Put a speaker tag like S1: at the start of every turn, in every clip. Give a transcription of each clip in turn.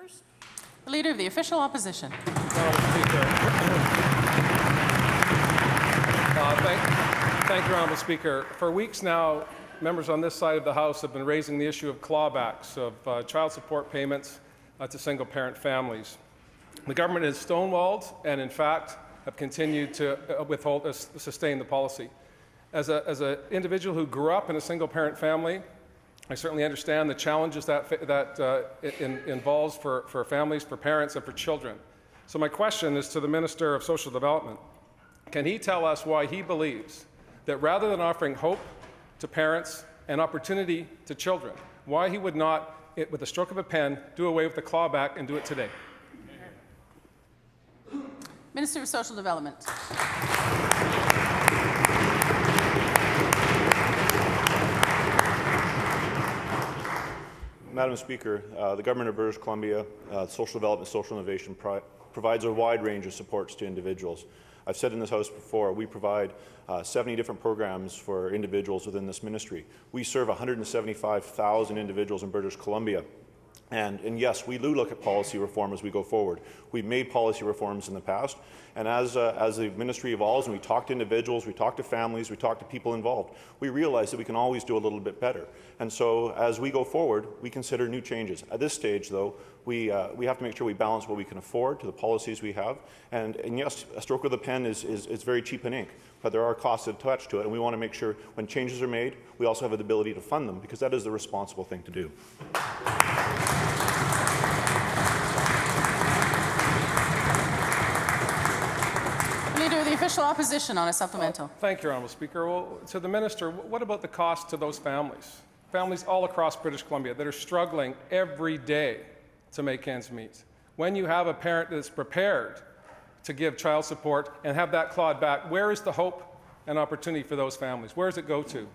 S1: Ministers.
S2: The Leader of the Official Opposition.
S3: Thank you, Honourable Speaker. For weeks now, members on this side of the House have been raising the issue of clawbacks of child support payments to single-parent families. The government has stonewalled and, in fact, have continued to sustain the policy. As an individual who grew up in a single-parent family, I certainly understand the challenges that involves for families, for parents, and for children. So my question is to the Minister of Social Development. Can he tell us why he believes that rather than offering hope to parents and opportunity to children, why he would not, with a stroke of a pen, do away with the clawback and do it today?
S2: Minister of Social Development.
S4: Madam Speaker, the Government of British Columbia, Social Development, Social Innovation provides a wide range of supports to individuals. I've said in this House before, we provide 70 different programs for individuals within this ministry. We serve 175,000 individuals in British Columbia. And yes, we do look at policy reform as we go forward. We've made policy reforms in the past, and as the ministry evolves and we talk to individuals, we talk to families, we talk to people involved, we realize that we can always do a little bit better. And so as we go forward, we consider new changes. At this stage, though, we have to make sure we balance what we can afford to the policies we have. And yes, a stroke of the pen is very cheap in ink, but there are costs attached to it, and we want to make sure when changes are made, we also have the ability to fund them, because that is the responsible thing to do.
S2: Leader of the Official Opposition on a supplemental.
S3: Thank you, Honourable Speaker. Well, to the Minister, what about the cost to those families? Families all across British Columbia that are struggling every day to make ends meet. When you have a parent that's prepared to give child support and have that clawed back, where is the hope and opportunity for those families? Where does it go to?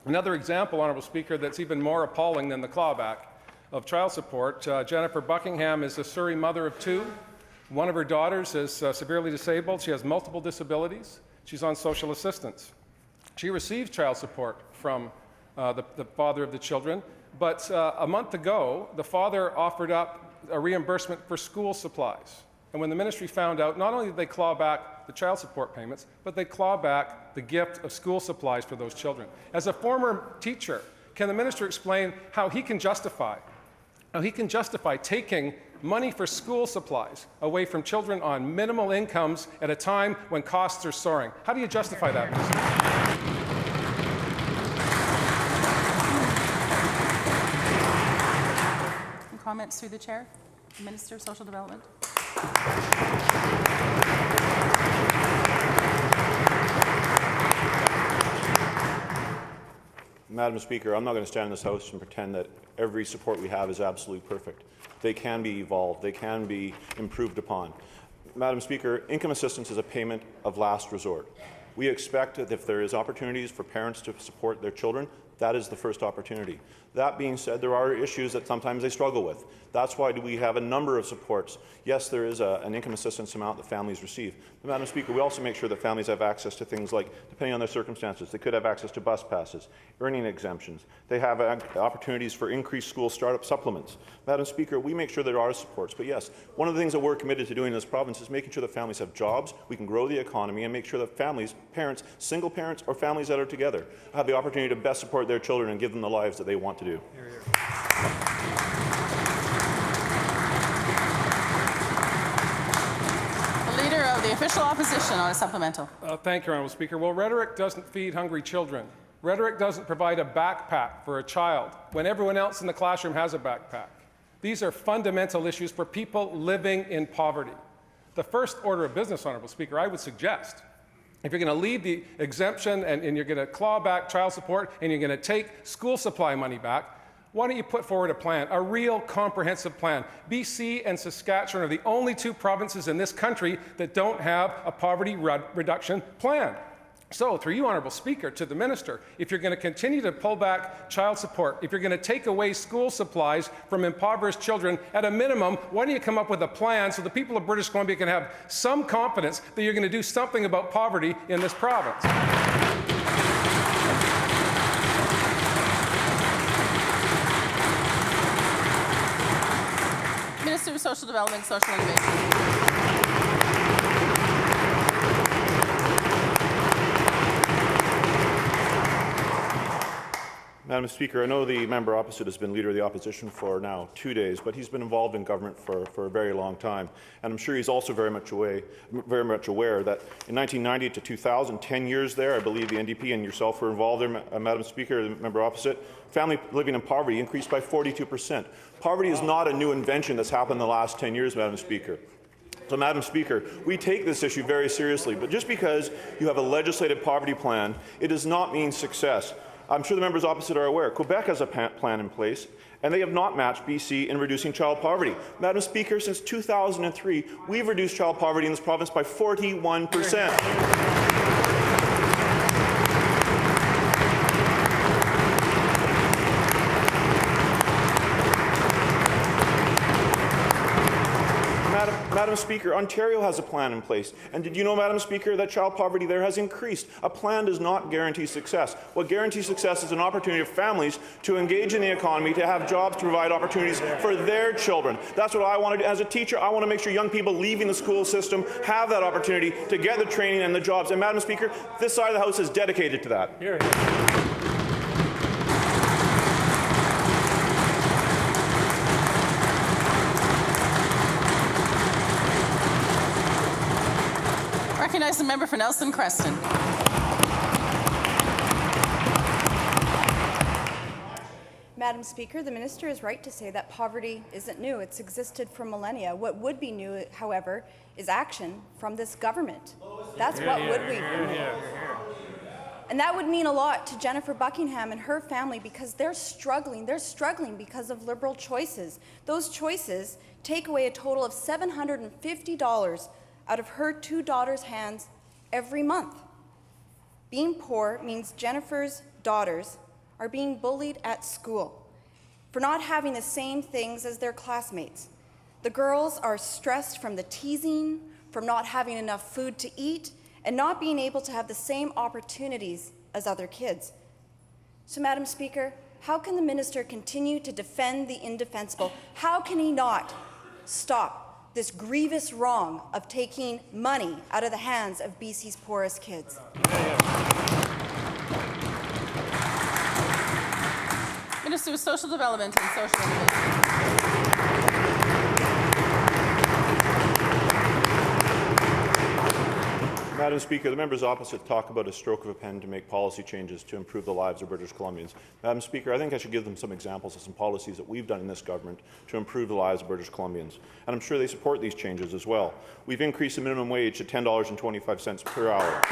S3: Another example, Honourable Speaker, that's even more appalling than the clawback of child support. Jennifer Buckingham is a Surrey mother of two. One of her daughters is severely disabled. She has multiple disabilities. She's on social assistance. She receives child support from the father of the children, but a month ago, the father offered up a reimbursement for school supplies. And when the ministry found out, not only did they claw back the child support payments, but they claw back the gift of school supplies for those children. As a former teacher, can the minister explain how he can justify taking money for school supplies away from children on minimal incomes at a time when costs are soaring? How do you justify that, Minister?
S2: Comments through the chair. The Minister of Social Development.
S4: Madam Speaker, I'm not going to stand in this House and pretend that every support we have is absolutely perfect. They can be evolved. They can be improved upon. Madam Speaker, income assistance is a payment of last resort. We expect that if there is opportunities for parents to support their children, that is the first opportunity. That being said, there are issues that sometimes they struggle with. That's why we have a number of supports. Yes, there is an income assistance amount that families receive. But, Madam Speaker, we also make sure that families have access to things like, depending on their circumstances, they could have access to bus passes, earning exemptions. They have opportunities for increased school startup supplements. Madam Speaker, we make sure there are supports. But yes, one of the things that we're committed to doing in this province is making sure that families have jobs, we can grow the economy, and make sure that families, parents, single parents, or families that are together have the opportunity to best support their children and give them the lives that they want to do.
S3: Here, here.
S2: The Leader of the Official Opposition on a supplemental.
S3: Thank you, Honourable Speaker. Well, rhetoric doesn't feed hungry children. Rhetoric doesn't provide a backpack for a child when everyone else in the classroom has a backpack. These are fundamental issues for people living in poverty. The first order of business, Honourable Speaker, I would suggest, if you're going to leave the exemption and you're going to claw back child support and you're going to take school supply money back, why don't you put forward a plan, a real comprehensive plan? BC and Saskatchewan are the only two provinces in this country that don't have a poverty reduction plan. So, through you, Honourable Speaker, to the Minister, if you're going to continue to pull back child support, if you're going to take away school supplies from impoverished children, at a minimum, why don't you come up with a plan so the people of British Columbia can have some confidence that you're going to do something about poverty in this province?
S2: Minister of Social Development and Social Innovation.
S4: Madam Speaker, I know the member opposite has been Leader of the Opposition for now 2 days, but he's been involved in government for a very long time. And I'm sure he's also very much aware that in 1990 to 2000, 10 years there, I believe the NDP and yourself were involved there, Madam Speaker, the member opposite, family living in poverty increased by 42%. Poverty is not a new invention that's happened in the last 10 years, Madam Speaker. So, Madam Speaker, we take this issue very seriously, but just because you have a legislated poverty plan, it does not mean success. I'm sure the members opposite are aware. Quebec has a plan in place, and they have not matched BC in reducing child poverty. Madam Speaker, since 2003, we've reduced child poverty in this province by 41%. Madam Speaker, Ontario has a plan in place. And did you know, Madam Speaker, that child poverty there has increased? A plan does not guarantee success. What guarantees success is an opportunity for families to engage in the economy, to have jobs, to provide opportunities for their children. That's what I want to do. As a teacher, I want to make sure young people leaving the school system have that opportunity to get the training and the jobs. And, Madam Speaker, this side of the House is dedicated to that.
S1: Here.
S2: Recognize the member for Nelson Creston.
S5: Madam Speaker, the minister is right to say that poverty isn't new. It's existed for millennia. What would be new, however, is action from this government. That's what would be. And that would mean a lot to Jennifer Buckingham and her family because they're struggling. They're struggling because of Liberal choices. Those choices take away a total of $750 out of her two daughters' hands every month. Being poor means Jennifer's daughters are being bullied at school for not having the same things as their classmates. The girls are stressed from the teasing, from not having enough food to eat, and not being able to have the same opportunities as other kids. So, Madam Speaker, how can the minister continue to defend the indefensible? How can he not stop this grievous wrong of taking money out of the hands of BC's poorest kids?
S2: Minister of Social Development and Social Innovation.
S4: Madam Speaker, the members opposite talk about a stroke of a pen to make policy changes to improve the lives of British Columbians. Madam Speaker, I think I should give them some examples of some policies that we've done in this government to improve the lives of British Columbians. And I'm sure they support these changes as well. We've increased the minimum wage to $10.25 per hour.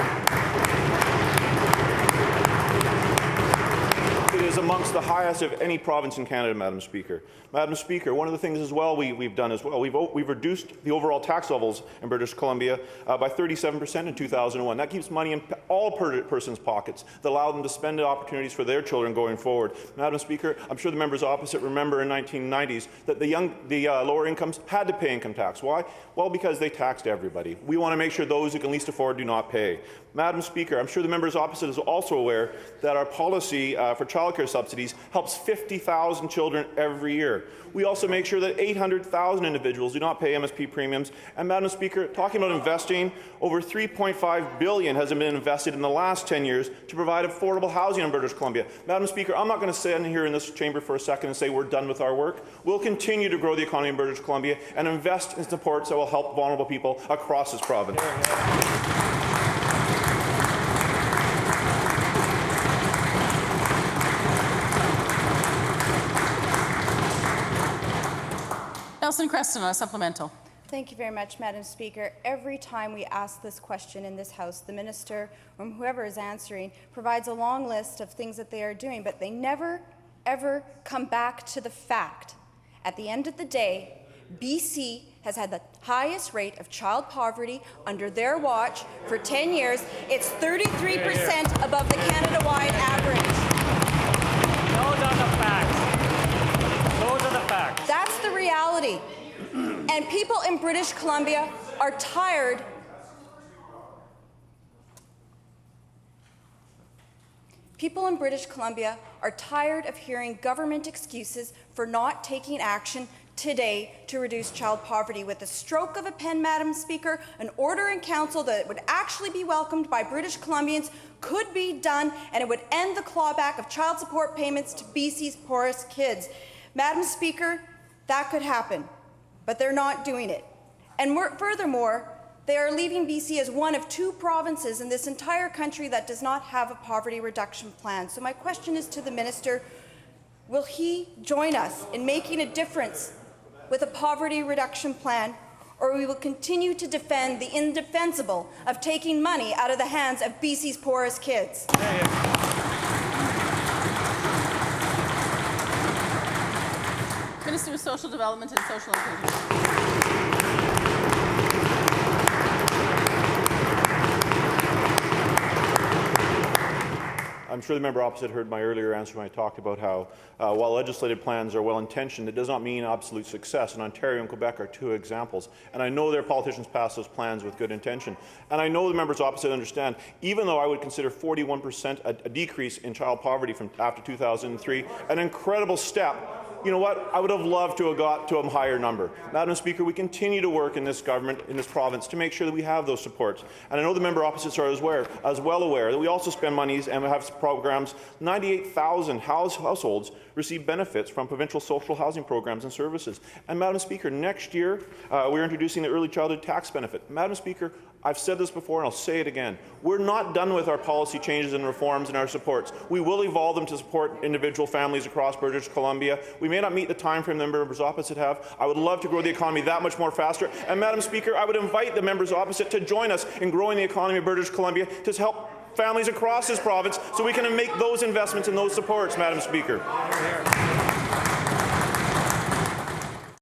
S4: It is amongst the highest of any province in Canada, Madam Speaker. Madam Speaker, one of the things as well we've done as well, we've reduced the overall tax levels in British Columbia by 37% in 2001. That keeps money in all persons' pockets that allow them to spend the opportunities for their children going forward. Madam Speaker, I'm sure the members opposite remember in 1990s that the lower incomes had to pay income tax. Why? Well, because they taxed everybody. We want to make sure those who can least afford do not pay. Madam Speaker, I'm sure the members opposite is also aware that our policy for childcare subsidies helps 50,000 children every year. We also make sure that 800,000 individuals do not pay MSP premiums. And, Madam Speaker, talking about investing, over $3.5 billion has been invested in the last 10 years to provide affordable housing in British Columbia. Madam Speaker, I'm not going to stand here in this chamber for a second and say we're done with our work. We'll continue to grow the economy in British Columbia and invest in supports that will help vulnerable people across this province.
S2: Nelson Creston on a supplemental.
S5: Thank you very much, Madam Speaker. Every time we ask this question in this House, the minister or whoever is answering provides a long list of things that they are doing, but they never, ever come back to the fact. At the end of the day, BC has had the highest rate of child poverty under their watch for 10 years. It's 33% above the Canada-wide average.
S1: Those are the facts. Those are the facts.
S5: That's the reality. And people in British Columbia are tired. People in British Columbia are tired of hearing government excuses for not taking action today to reduce child poverty. With a stroke of a pen, Madam Speaker, an order in council that would actually be welcomed by British Columbians could be done, and it would end the clawback of child support payments to BC's poorest kids. Madam Speaker, that could happen, but they're not doing it. And furthermore, they are leaving BC as one of 2 provinces in this entire country that does not have a poverty reduction plan. So my question is to the minister, will he join us in making a difference with a poverty reduction plan, or we will continue to defend the indefensible of taking money out of the hands of BC's poorest kids?
S2: Minister of Social Development and Social Inclusion.
S4: I'm sure the member opposite heard my earlier answer when I talked about how, while legislative plans are well-intentioned, it does not mean absolute success. And Ontario and Quebec are 2 examples. And I know their politicians pass those plans with good intention. And I know the members opposite understand, even though I would consider 41% a decrease in child poverty from after 2003 an incredible step, you know what? I would have loved to have got to a higher number. Madam Speaker, we continue to work in this government, in this province, to make sure that we have those supports. And I know the member opposites are as well aware that we also spend monies and we have programs. 98,000 households receive benefits from provincial social housing programs and services. And Madam Speaker, next year we're introducing the early childhood tax benefit. Madam Speaker, I've said this before and I'll say it again. We're not done with our policy changes and reforms and our supports. We will evolve them to support individual families across British Columbia. We may not meet the time frame the members opposite have. I would love to grow the economy that much more faster. And Madam Speaker, I would invite the members opposite to join us in growing the economy of British Columbia to help families across this province so we can make those investments and those supports, Madam Speaker.